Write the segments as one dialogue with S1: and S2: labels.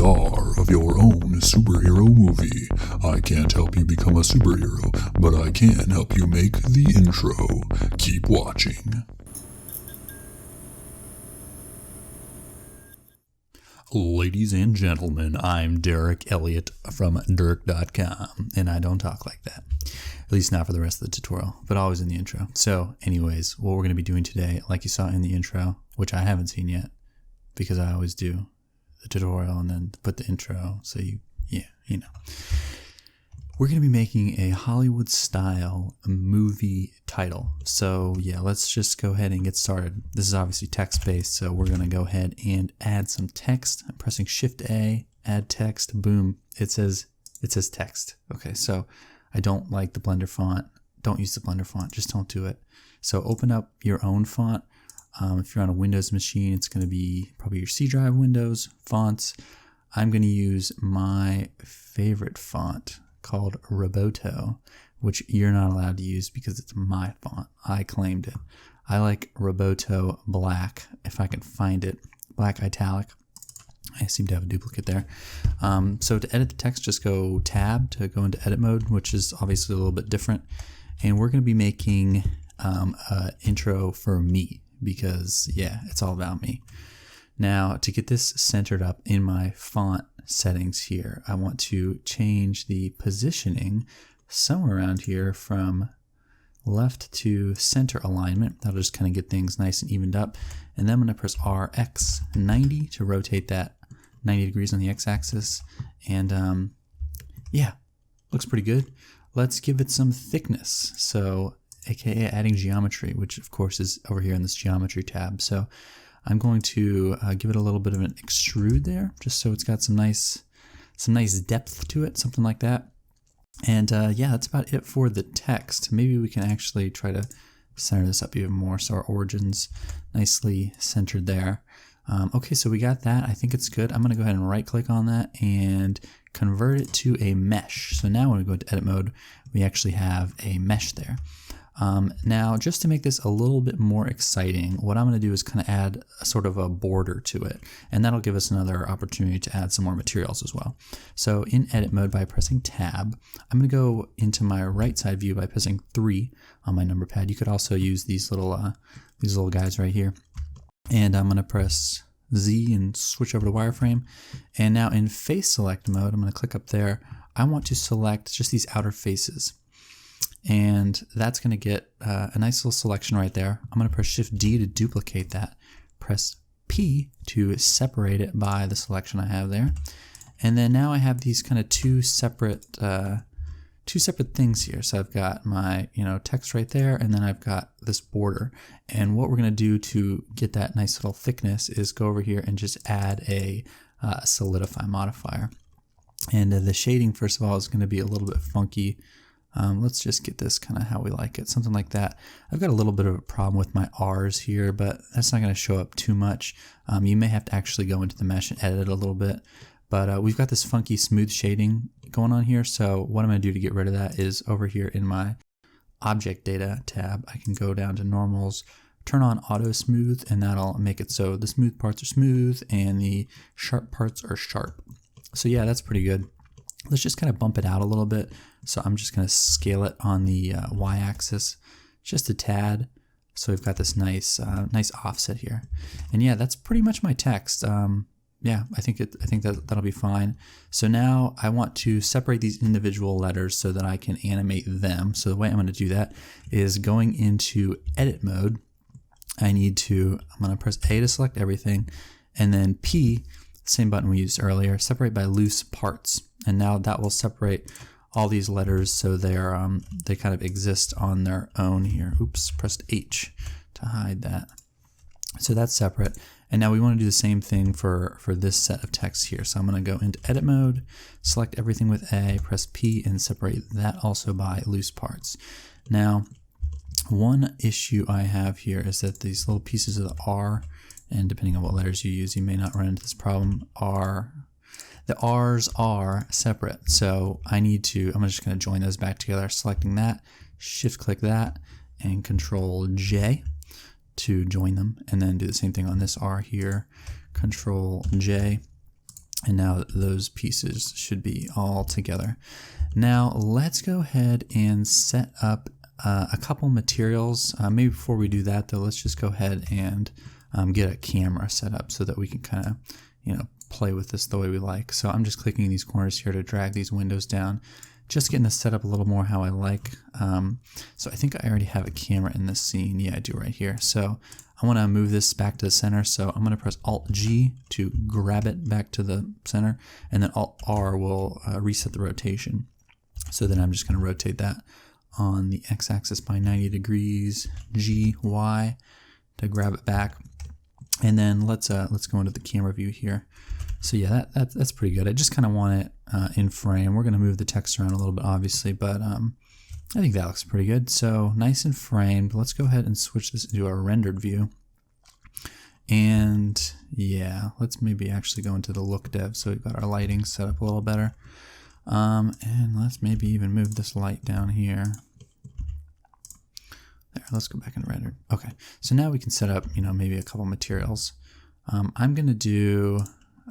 S1: star of your own superhero movie. I can't help you become a superhero, but I can help you make the intro. Keep watching. Ladies and gentlemen, I'm Derek Elliott from Dirk.com, and I don't talk like that. At least not for the rest of the tutorial, but always in the intro. So anyways, what we're going to be doing today, like you saw in the intro, which I haven't seen yet, because I always do the tutorial and then put the intro, so you know. We're going to be making a Hollywood-style movie title. So yeah, let's just go ahead and get started. This is obviously text-based, so we're going to go ahead and add some text. I'm pressing Shift-A, add text, boom. It says text. Okay, so I don't like the Blender font. Don't use the Blender font. Just don't do it. So open up your own font. If you're on a Windows machine, it's going to be probably your C drive Windows fonts. I'm going to use my favorite font called Roboto, which you're not allowed to use because it's my font. I claimed it. I like Roboto Black, if I can find it. Black Italic. I seem to have a duplicate there. So to edit the text, just go Tab to go into edit mode, which is obviously a little bit different. And we're going to be making an intro for me because, yeah, it's all about me. Now, to get this centered up in my font settings here, I want to change the positioning somewhere around here from left to center alignment. That'll just kind of get things nice and evened up. And then I'm going to press RX 90 to rotate that 90 degrees on the x-axis. And yeah, looks pretty good. Let's give it some thickness. So, aka adding geometry, which of course is over here in this geometry tab. So I'm going to give it a little bit of an extrude there, just so it's got some nice depth to it, something like that. And yeah, that's about it for the text. Maybe we can actually try to center this up even more, so our origin's nicely centered there. Okay, so we got that. I think it's good. I'm going to go ahead and right-click on that and convert it to a mesh. So now when we go into edit mode, we actually have a mesh there. Now, just to make this a little bit more exciting, what I'm going to do is kind of add a sort of a border to it, and that'll give us another opportunity to add some more materials as well. So in edit mode, by pressing Tab, I'm going to go into my right side view by pressing 3 on my number pad. You could also use these little guys right here, and I'm going to press Z and switch over to wireframe. And now in face select mode, I'm going to click up there. I want to select just these outer faces. And that's going to get a nice little selection right there. I'm going to press Shift D to duplicate that. Press P to separate it by the selection I have there. And then now I have these kind of two separate things here. So I've got my text right there, and then I've got this border. And what we're going to do to get that nice little thickness is go over here and just add a solidify modifier. And the shading, first of all, is going to be a little bit funky. Let's just get this kind of how we like it, something like that. I've got a little bit of a problem with my R's here, but that's not going to show up too much. You may have to actually go into the mesh and edit it a little bit, but we've got this funky smooth shading going on here. So what I'm going to do to get rid of that is over here in my object data tab, I can go down to normals, turn on auto smooth, and that'll make it so the smooth parts are smooth and the sharp parts are sharp. So yeah, that's pretty good. Let's just kind of bump it out a little bit. So I'm just going to scale it on the y-axis just a tad. So we've got this nice offset here. And yeah, that's pretty much my text. Yeah, I think that'll be fine. So now I want to separate these individual letters so that I can animate them. So the way I'm going to do that is going into edit mode. I'm going to press A to select everything, and then P, same button we used earlier, separate by loose parts. And now that will separate all these letters so they kind of exist on their own here. Oops, pressed H to hide that. So that's separate. And now we want to do the same thing for this set of text here. So I'm going to go into edit mode, select everything with A, press P, and separate that also by loose parts. Now, one issue I have here is that these little pieces of the R, and depending on what letters you use, you may not run into this problem, the R's are separate. So I'm just going to join those back together, selecting that, shift click that, and Control J to join them, and then do the same thing on this R here, Control J, And now those pieces should be all together. Now let's go ahead and set up a couple materials. Maybe before we do that though, let's just go ahead and get a camera set up so that we can kind of, play with this the way we like. So I'm just clicking these corners here to drag these windows down, just getting this set up a little more how I like. So I think I already have a camera in this scene. Yeah, I do right here. So I want to move this back to the center. So I'm going to press Alt-G to grab it back to the center, and then Alt-R will reset the rotation. So then I'm just going to rotate that on the x-axis by 90 degrees, G, Y to grab it back. And then let's go into the camera view here. So yeah, that's pretty good. I just kind of want it in frame. We're going to move the text around a little bit, obviously, but I think that looks pretty good. So nice and framed. Let's go ahead and switch this into a rendered view. And yeah, let's maybe actually go into the look dev so we've got our lighting set up a little better. And let's maybe even move this light down here. There, let's go back and render. Okay, so now we can set up, maybe a couple materials. I'm going to do,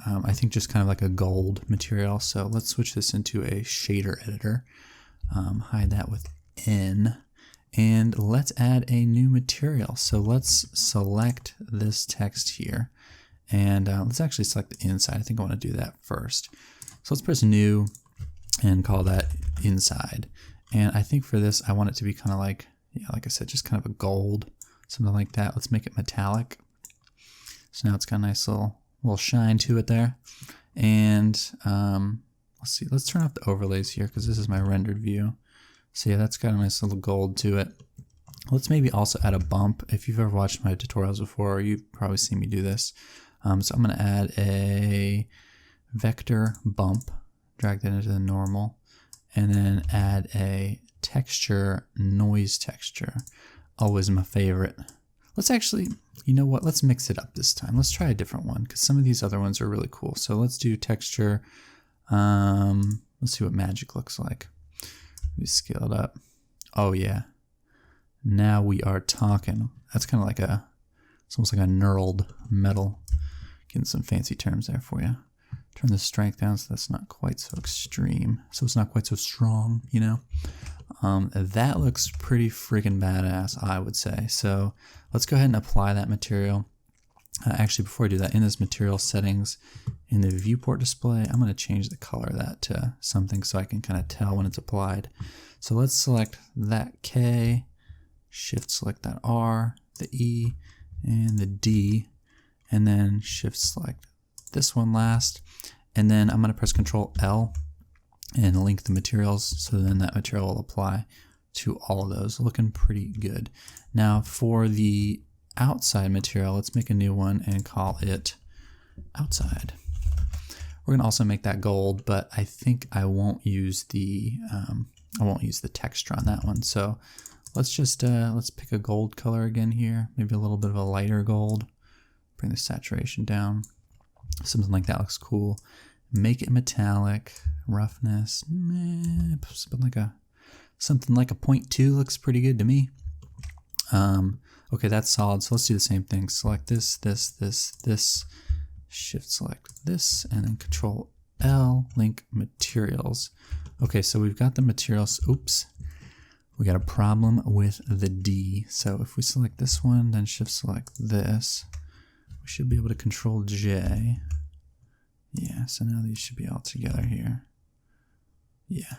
S1: I think just kind of like a gold material. So let's switch this into a shader editor. Hide that with N. And let's add a new material. So let's select this text here. And let's actually select the inside. I think I want to do that first. So let's press New and call that Inside. And I think for this, I want it to be kind of like, like I said, just kind of a gold, something like that. Let's make it metallic. So now it's got a nice little shine to it there. And let's see, let's turn off the overlays here because this is my rendered view. So yeah, that's got a nice little gold to it. Let's maybe also add a bump. If you've ever watched my tutorials before, you've probably seen me do this. So I'm going to add a vector bump, drag that into the normal, and then add a texture, noise texture. Always my favorite. Let's actually, let's mix it up this time. Let's try a different one because some of these other ones are really cool. So let's do texture. Let's see what magic looks like. We scale it up. Oh yeah. Now we are talking. That's kind of like it's almost like a knurled metal. Getting some fancy terms there for you. Turn the strength down so that's not quite so extreme. So it's not quite so strong, That looks pretty freaking badass, I would say. So let's go ahead and apply that material. Actually, before I do that, in this material settings, in the viewport display, I'm going to change the color of that to something so I can kind of tell when it's applied. So let's select that K, shift select that R, the E, and the D, and then shift select this one last. And then I'm going to press Control L and link the materials, so then that material will apply to all of those. Looking pretty good. Now for the outside material, let's make a new one and call it outside. We're going to also make that gold, but I think I won't use the texture on that one. So let's just let's pick a gold color again here, maybe a little bit of a lighter gold. Bring the saturation down. Something like that looks cool. Make it metallic. Roughness, something like a 0.2 looks pretty good to me. Okay, that's solid. So let's do the same thing. Select this, shift select this, and then Control L, link materials. Okay, so we've got the materials. Oops, we got a problem with the D. So if we select this one, then shift select this, we should be able to Control J. Yeah, so now these should be all together here. Yeah,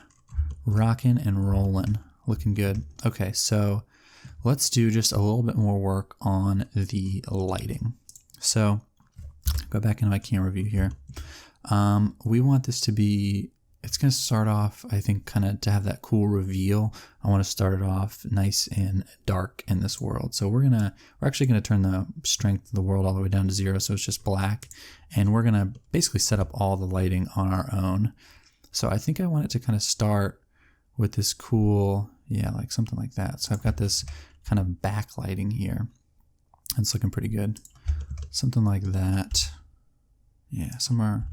S1: rocking and rolling, looking good. Okay, so let's do just a little bit more work on the lighting. So go back into my camera view here. We want this to be, it's going to start off, I think, kind of to have that cool reveal. I want to start it off nice and dark in this world. So we're actually going to turn the strength of the world all the way down to 0, so it's just black. And we're going to basically set up all the lighting on our own. So I think I want it to kind of start with this cool, yeah, like something like that. So I've got this kind of backlighting here. It's looking pretty good. Something like that. Yeah, somewhere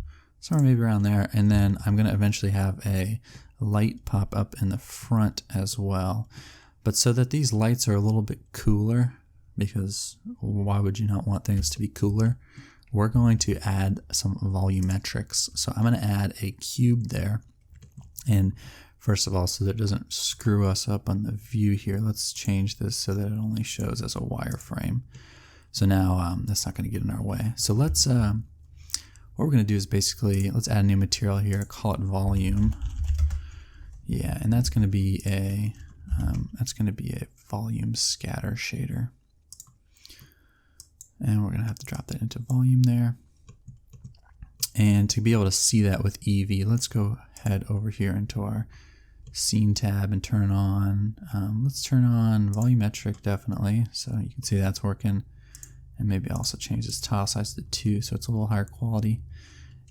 S1: maybe around there. And then I'm going to eventually have a light pop up in the front as well. But so that these lights are a little bit cooler, because why would you not want things to be cooler? we're going to add some volumetrics. So I'm going to add a cube there. And first of all, so that it doesn't screw us up on the view here, let's change this so that it only shows as a wireframe. So now that's not going to get in our way. So let's, what we're going to do is basically, let's add a new material here, call it volume. Yeah, and that's going to be a volume scatter shader. And we're going to have to drop that into volume there. And to be able to see that with EEVEE, let's go head over here into our scene tab and turn on, let's turn on volumetric definitely. So you can see that's working. And maybe also change this tile size to 2 so it's a little higher quality.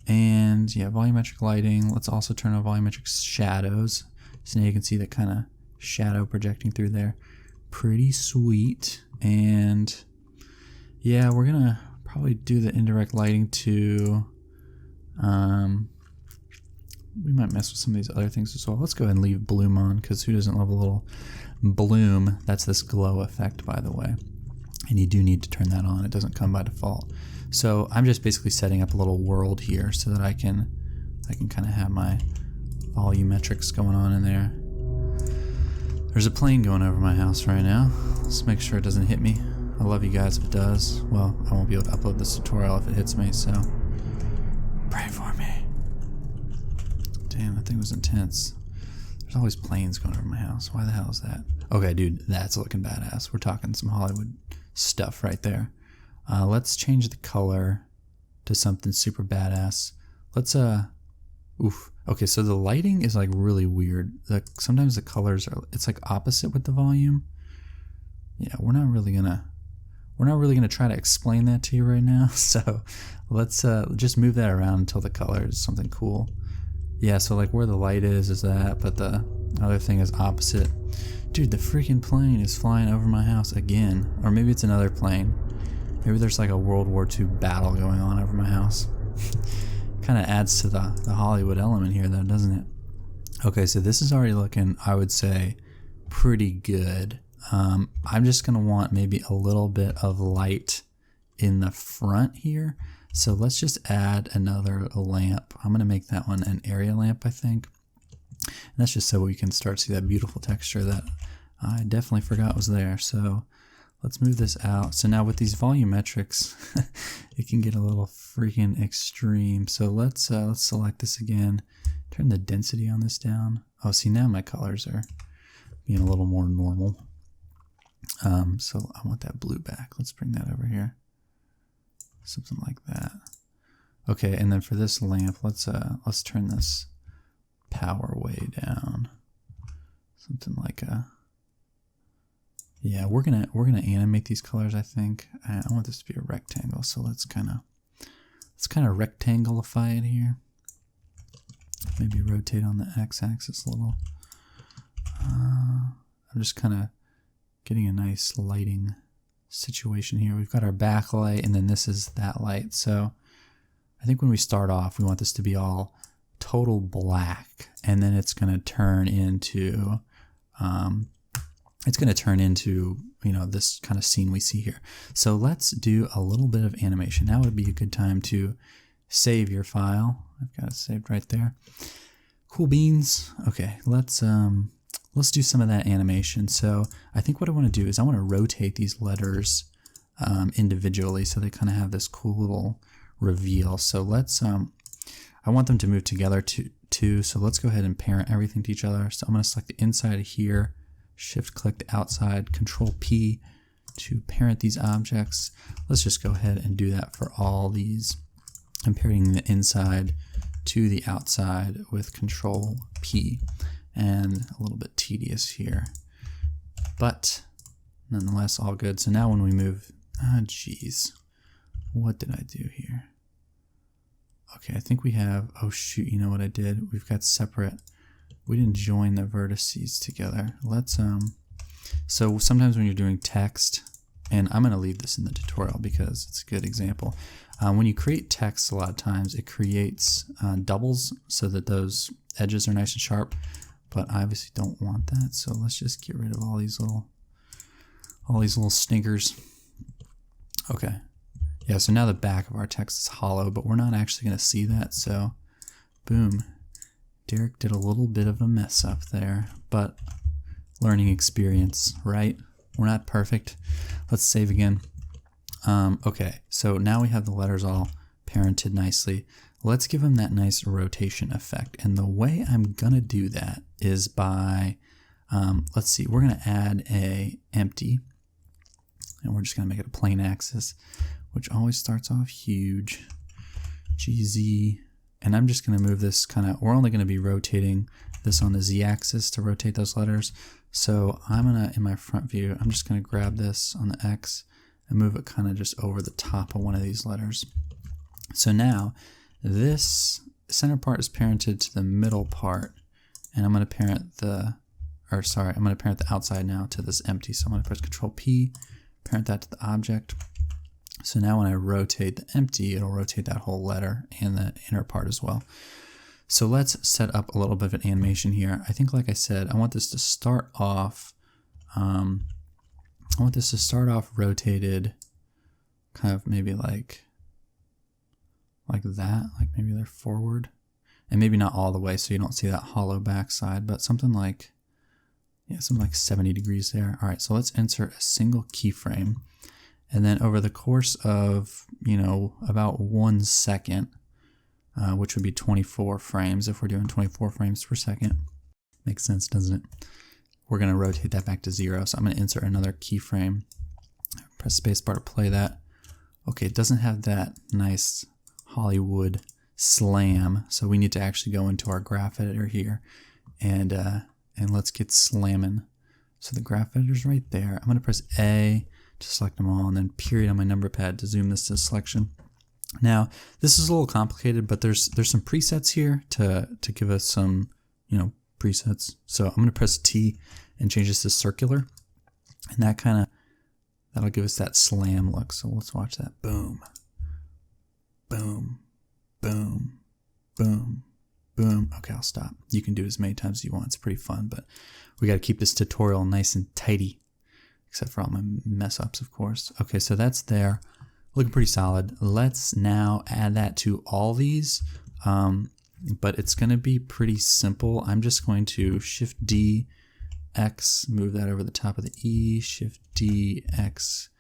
S1: And yeah, volumetric lighting. Let's also turn on volumetric shadows. So now you can see that kind of shadow projecting through there. Pretty sweet. And yeah, we're gonna probably do the indirect lighting too. We might mess with some of these other things as well. Let's go ahead and leave bloom on, because who doesn't love a little bloom? That's this glow effect, by the way. And you do need to turn that on. It doesn't come by default. So I'm just basically setting up a little world here so that I can kind of have my volumetrics going on in there. There's a plane going over my house right now. Let's make sure it doesn't hit me. I love you guys if it does. Well, I won't be able to upload this tutorial if it hits me, so pray for me. Damn, that thing was intense. There's always planes going over my house. Why the hell is that? Okay, dude, that's looking badass. We're talking some Hollywood stuff right there. Let's change the color to something super badass. Let's, oof. Okay, so the lighting is like really weird. Sometimes the colors are, it's like opposite with the volume. Yeah, we're not really gonna try to explain that to you right now. So let's just move that around until the color is something cool. Yeah, so like where the light is that, but the other thing is opposite. Dude, the freaking plane is flying over my house again. Or maybe it's another plane. Maybe there's like a World War II battle going on over my house. Kind of adds to the Hollywood element here though, doesn't it? Okay, so this is already looking, I would say, pretty good. I'm just gonna want maybe a little bit of light in the front here. So let's just add another lamp. I'm gonna make that one an area lamp, I think. And that's just so we can start to see that beautiful texture that I definitely forgot was there. So let's move this out. So now with these volumetrics, it can get a little freaking extreme. So let's select this again. Turn the density on this down. Oh, see, now my colors are being a little more normal. So I want that blue back. Let's bring that over here. Something like that. Okay, and then for this lamp, let's turn this power way down. Something like a, yeah, we're gonna animate these colors, I think. I want this to be a rectangle, so let's kind of rectangleify it here. Maybe rotate on the x-axis a little. I'm just kind of getting a nice lighting situation here. We've got our backlight, and then this is that light. So I think when we start off, we want this to be all total black, and then it's going to turn into you know, this kind of scene we see here. So let's do a little bit of animation. Now would be a good time to save your file. I've got it saved right there. Cool beans. Okay, let's do some of that animation. So I think what I want to do is I want to rotate these letters individually so they kind of have this cool little reveal. So let's I want them to move together too. So let's go ahead and parent everything to each other. So I'm going to select the inside here, shift click the outside, control P to parent these objects. Let's just go ahead and do that for all these. I'm parenting the inside to the outside with control P. And a little bit tedious here, but nonetheless all good. So now when we move, geez, what did I do here? Okay, I think we have, oh shoot, you know what I did? We've got separate, we didn't join the vertices together. Let's, so sometimes when you're doing text, and I'm gonna leave this in the tutorial because it's a good example. When you create text, a lot of times it creates doubles so that those edges are nice and sharp. But I obviously don't want that, so let's just get rid of all these little stinkers. Okay, Yeah, so now the back of our text is hollow, but we're not actually going to see that, so boom. Derek did a little bit of a mess up there, but learning experience, right? We're not perfect. Let's save again. Okay, so now we have the letters all parented nicely. Let's give them that nice rotation effect. And the way I'm going to do that is by, let's see, we're going to add a empty, and we're just going to make it a plain axis, which always starts off huge, GZ, and I'm just going to move this kind of, we're only going to be rotating this on the Z axis to rotate those letters. So I'm going to, in my front view, I'm just going to grab this on the X and move it kind of just over the top of one of these letters. So now this center part is parented to the middle part, and I'm going to parent the, I'm going to parent the outside now to this empty. So I'm going to press Control P, parent that to the object. So now when I rotate the empty, it'll rotate that whole letter and the inner part as well. So let's set up a little bit of an animation here. I think, like I said, I want this to start off, rotated kind of maybe like that, like maybe they're forward, and maybe not all the way so you don't see that hollow backside, but something like, yeah, something like 70 degrees there. All right, so let's insert a single keyframe. And then over the course of, you know, about 1 second, which would be 24 frames if we're doing 24 frames per second. Makes sense, doesn't it? We're going to rotate that back to 0. So I'm going to insert another keyframe. Press spacebar to play that. Okay, it doesn't have that nice Hollywood slam, so we need to actually go into our graph editor here and let's get slamming. So the graph editor's right there. I'm going to press A to select them all, and then period on my number pad to zoom this to selection. Now, this is a little complicated, but there's some presets here to give us some, you know, presets. So I'm going to press T and change this to circular, and that'll give us that slam look. So let's watch that. Boom, boom, boom, boom, boom. Okay, I'll stop. You can do it as many times as you want. It's pretty fun, but we got to keep this tutorial nice and tidy, except for all my mess ups, of course. Okay, so that's there. Looking pretty solid. Let's now add that to all these, but it's going to be pretty simple. I'm just going to Shift D, X, move that over the top of the E, Shift D, X,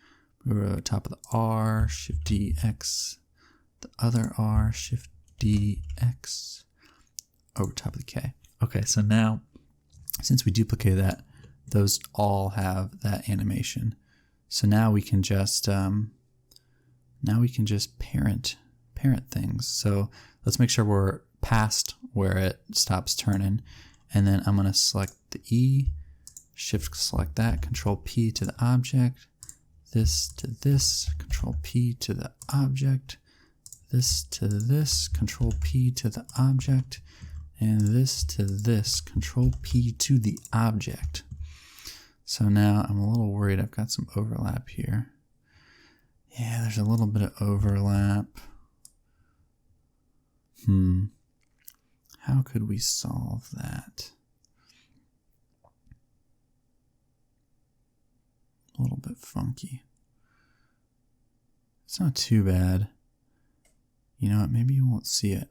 S1: move it over the top of the R, Shift D, X, the other R, Shift D, X, over top of the K. Okay, so now, since we duplicated that, those all have that animation. So now we can just parent things. So let's make sure we're past where it stops turning, and then I'm going to select the E, Shift select that, Control P to the object, this to this, Control P to the object, this to this, Control P to the object, and this to this, Control P to the object. So now I'm a little worried I've got some overlap here. Yeah, there's a little bit of overlap. How could we solve that? A little bit funky. It's not too bad. You know what, maybe you won't see it.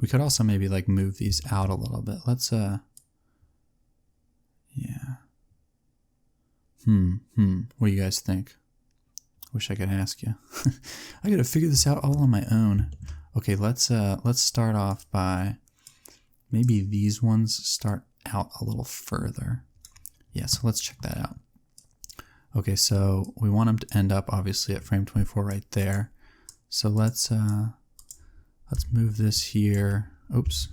S1: We could also maybe like move these out a little bit. Let's yeah. What do you guys think? Wish I could ask you. I gotta figure this out all on my own. Okay, let's start off by maybe these ones start out a little further. Yeah, so let's check that out. Okay, so we want them to end up obviously at frame 24 right there. So let's move this here. Oops.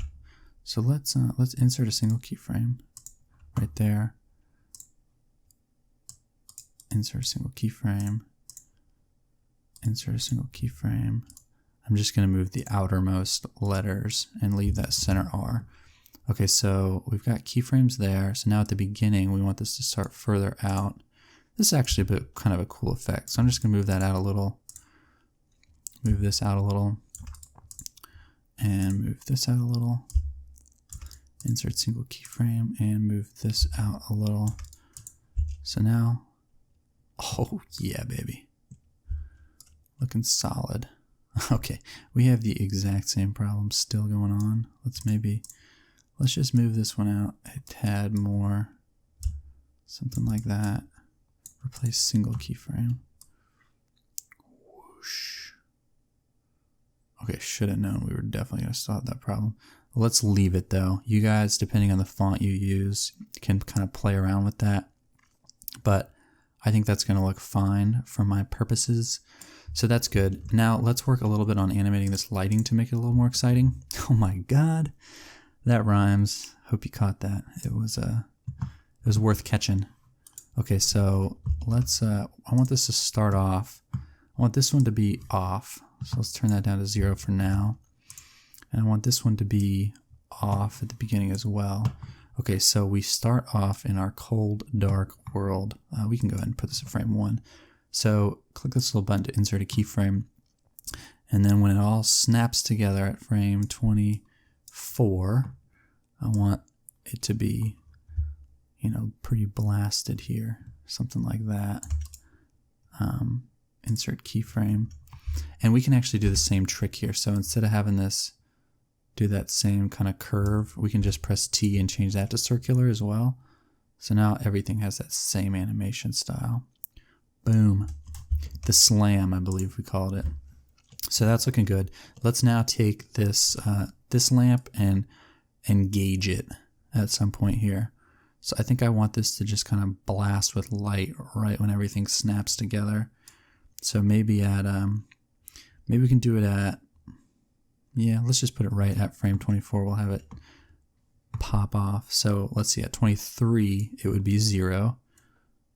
S1: So let's insert a single keyframe right there. Insert a single keyframe. Insert a single keyframe. I'm just going to move the outermost letters and leave that center R. Okay, so we've got keyframes there. So now at the beginning, we want this to start further out. This is actually kind of a cool effect. So I'm just going to move that out a little. Move this out a little. And move this out a little. Insert single keyframe and move this out a little. So now, oh yeah, baby. Looking solid. Okay, we have the exact same problem still going on. Let's just move this one out a tad more. Something like that. Replace single keyframe. Whoosh. Okay, should have known we were definitely going to solve that problem. Let's leave it though. You guys, depending on the font you use, can kind of play around with that. But I think that's going to look fine for my purposes. So that's good. Now let's work a little bit on animating this lighting to make it a little more exciting. Oh my God, that rhymes. Hope you caught that. It was worth catching. Okay, so let's, I want this to start off. I want this one to be off. So let's turn that down to 0 for now. And I want this one to be off at the beginning as well. Okay, so we start off in our cold, dark world. We can go ahead and put this in frame 1. So click this little button to insert a keyframe. And then when it all snaps together at frame 24, I want it to be, you know, pretty blasted here. Something like that. Insert keyframe. And we can actually do the same trick here. So instead of having this do that same kind of curve, we can just press T and change that to circular as well. So now everything has that same animation style. Boom. The slam, I believe we called it. So that's looking good. Let's now take this this lamp and engage it at some point here. So I think I want this to just kind of blast with light right when everything snaps together. So maybe at maybe we can do it at, yeah, let's just put it right at frame 24. We'll have it pop off. So let's see, at 23 it would be 0.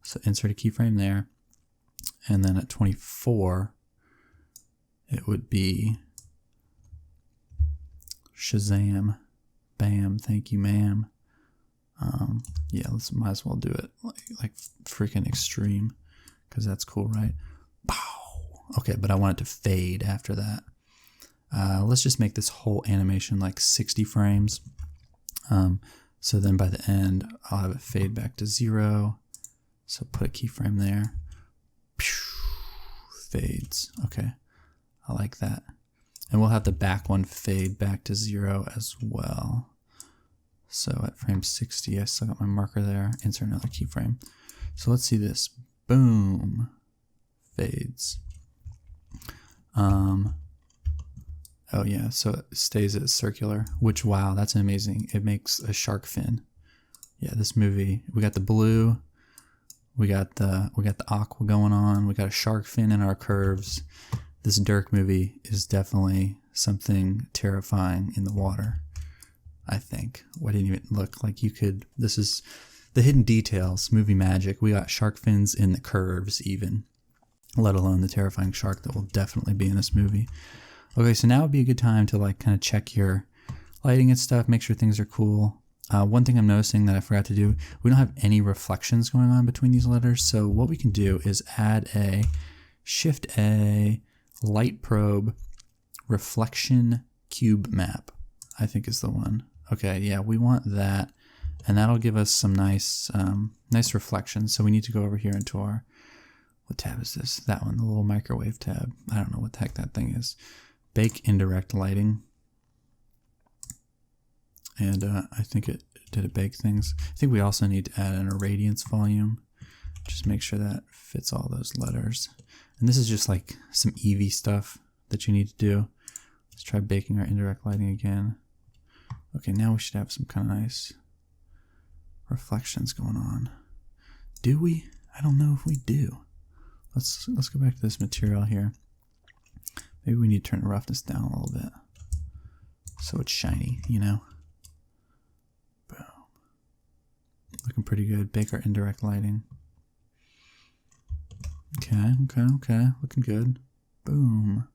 S1: So insert a keyframe there. And then at 24 it would be Shazam. Bam, thank you, ma'am. Yeah, might as well do it like freaking extreme, because that's cool, right? Pow! Okay, but I want it to fade after that. Let's just make this whole animation like 60 frames. So then by the end, I'll have it fade back to 0. So put a keyframe there. Fades. Okay, I like that. And we'll have the back one fade back to 0 as well. So at frame 60, I still got my marker there. Insert another keyframe. So let's see this. Boom. Fades. Oh yeah, so it stays at circular, which, wow, that's amazing. It makes a shark fin. Yeah, this movie, we got the blue, we got the aqua going on, we got a shark fin in our curves. This Dirk movie is definitely something terrifying in the water, I think. What didn't even look like you could, this is the hidden details, movie magic. We got shark fins in the curves even, let alone the terrifying shark that will definitely be in this movie. Okay, so now would be a good time to like kind of check your lighting and stuff, make sure things are cool. One thing I'm noticing that I forgot to do, we don't have any reflections going on between these letters. So what we can do is add a Shift A light probe reflection cube map, I think is the one. Okay, yeah, we want that, and that'll give us some nice nice reflections. So we need to go over here into our, what tab is this? That one, the little microwave tab. I don't know what the heck that thing is. Bake indirect lighting. And I think did it bake things. I think we also need to add in a radiance volume. Just make sure that fits all those letters. And this is just like some EEVEE stuff that you need to do. Let's try baking our indirect lighting again. Okay, now we should have some kind of nice reflections going on. Do we? I don't know if we do. Let's go back to this material here. Maybe we need to turn the roughness down a little bit so it's shiny, you know. Boom. Looking pretty good. Bake our indirect lighting. Okay. Looking good. Boom.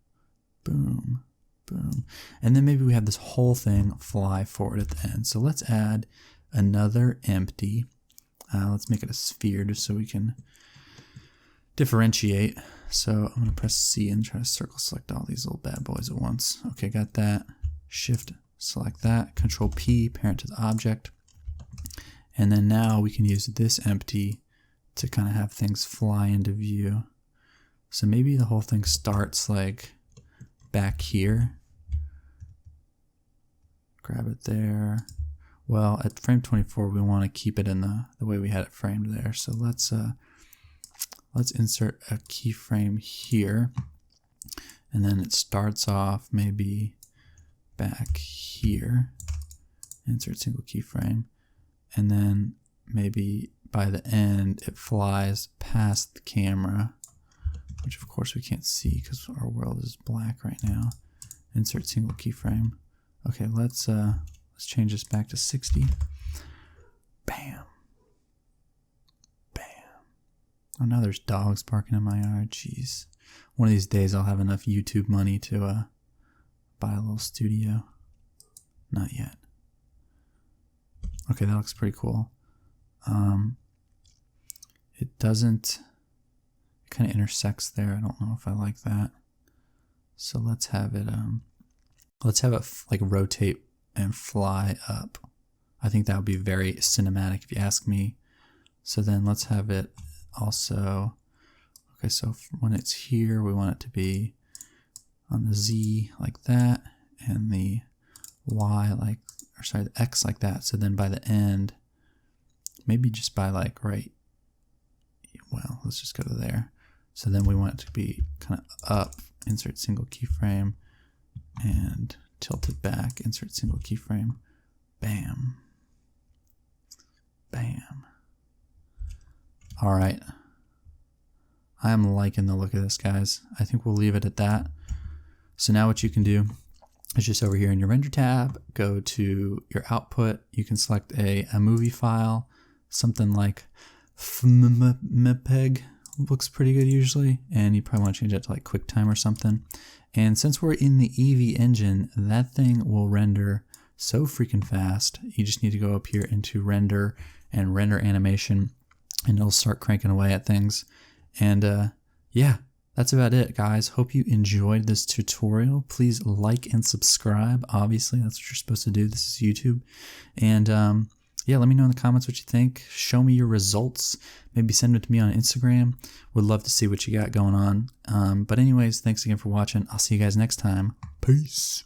S1: Boom. Boom. And then maybe we have this whole thing fly forward at the end. So let's add another empty. Let's make it a sphere just so we can differentiate. So I'm going to press C and try to circle select all these little bad boys at once. Okay, got that. Shift, select that. Control P, parent to the object. And then now we can use this empty to kind of have things fly into view. So maybe the whole thing starts like back here. Grab it there. Well, at frame 24, we want to keep it in the way we had it framed there. So let's insert a keyframe here. And then it starts off maybe back here. Insert single keyframe. And then maybe by the end, it flies past the camera, which of course we can't see because our world is black right now. Insert single keyframe. Okay, let's change this back to 60. Bam. Bam. Oh, now there's dogs barking in my yard. Jeez. One of these days I'll have enough YouTube money to buy a little studio. Not yet. Okay, that looks pretty cool. It doesn't, it kind of intersects there. I don't know if I like that. So let's have it like rotate and fly up. I think that would be very cinematic if you ask me. So then let's have it also, okay, so when it's here, we want it to be on the Z like that, and the Y like, or sorry, the X like that. So then by the end, maybe just by like right, well, let's just go to there. So then we want it to be kind of up, insert single keyframe, and tilt it back, insert single keyframe, bam, bam. All right, I am liking the look of this, guys. I think we'll leave it at that. So now what you can do is just over here in your render tab, go to your output. You can select a movie file, something like FMPEG, looks pretty good usually, and you probably want to change that to like QuickTime or something. And since we're in the EEVEE engine, that thing will render so freaking fast. You just need to go up here into render and render animation, and it'll start cranking away at things. And yeah, that's about it, guys. Hope you enjoyed this tutorial. Please like and subscribe. Obviously, that's what you're supposed to do. This is YouTube. And yeah, let me know in the comments what you think. Show me your results. Maybe send it to me on Instagram. Would love to see what you got going on. But anyways, thanks again for watching. I'll see you guys next time. Peace.